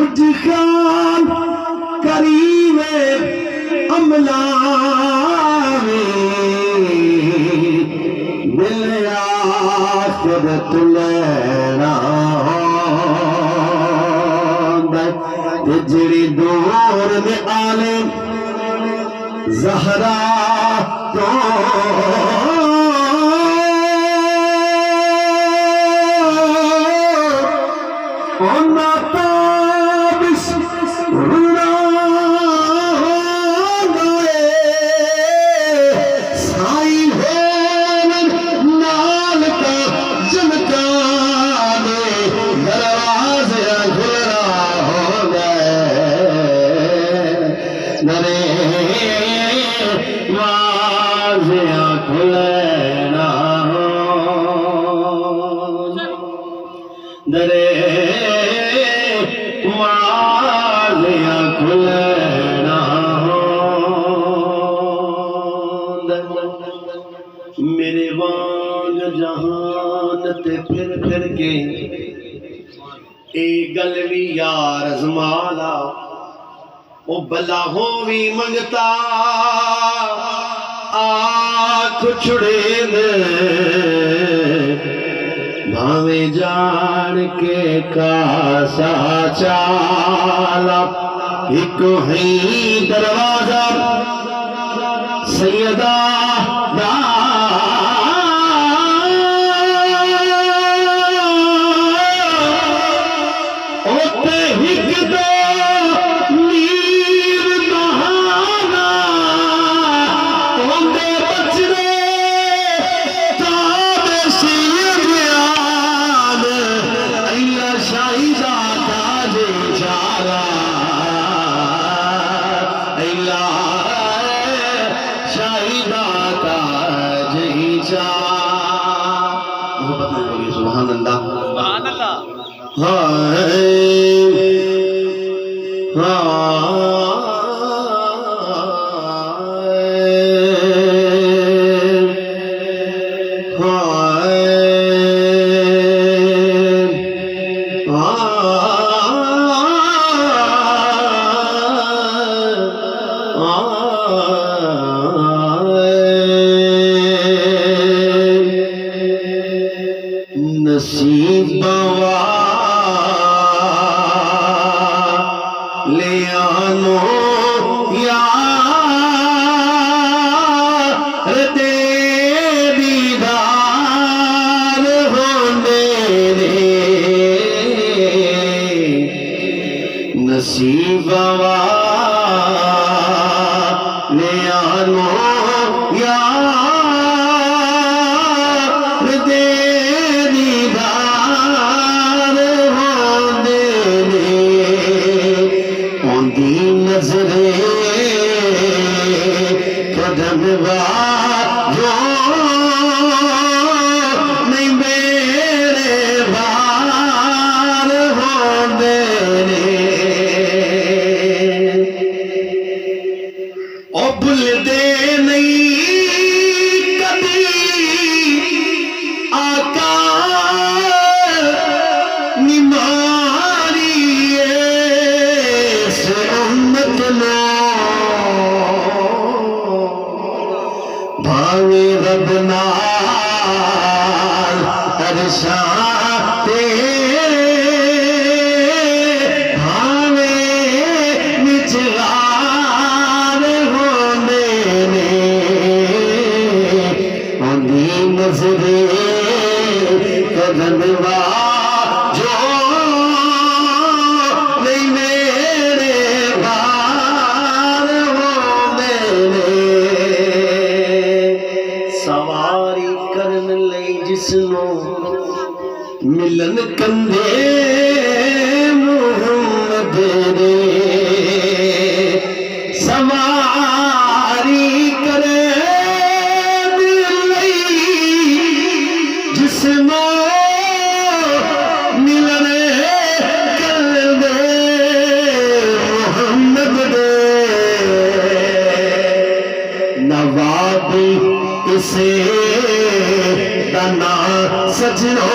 कुछ ख्याल करीबे अमलावे दिल आखिरत लेना जिड़ी दूर में आले ज़हरा तो दरे वालिया खुलना मेरे वांग जहान ते फिर के ए गल भी यार अजमाला ओ भला हो भी मंगता आख छुड़े भावे जान के कासा चाला एक ही दरवाजा सैयदा ओते हिक दो नीर बहाना ओंदे बचने ताबे सुभान अल्लाह सुभान अल्लाह नसीबवा ले आनो यार दे दीदार होने रे नसीबवा ले आनो यार दे नजरे कदम जो नहीं मेरे बार हो देने ओ भूल दे नहीं कभी आका निमारी भावे रब नाल अरशाते भावे निचगार होने ने आंधी नजरे कदमवा जो नहीं मेरे बार होने ने सवारी करन लई जिसनो मिलन कंदे मुहम्मद दे सवारी करे लई जिसनो मिलन कंदे मुहम्मद दे नवाबी इसे तना सजनो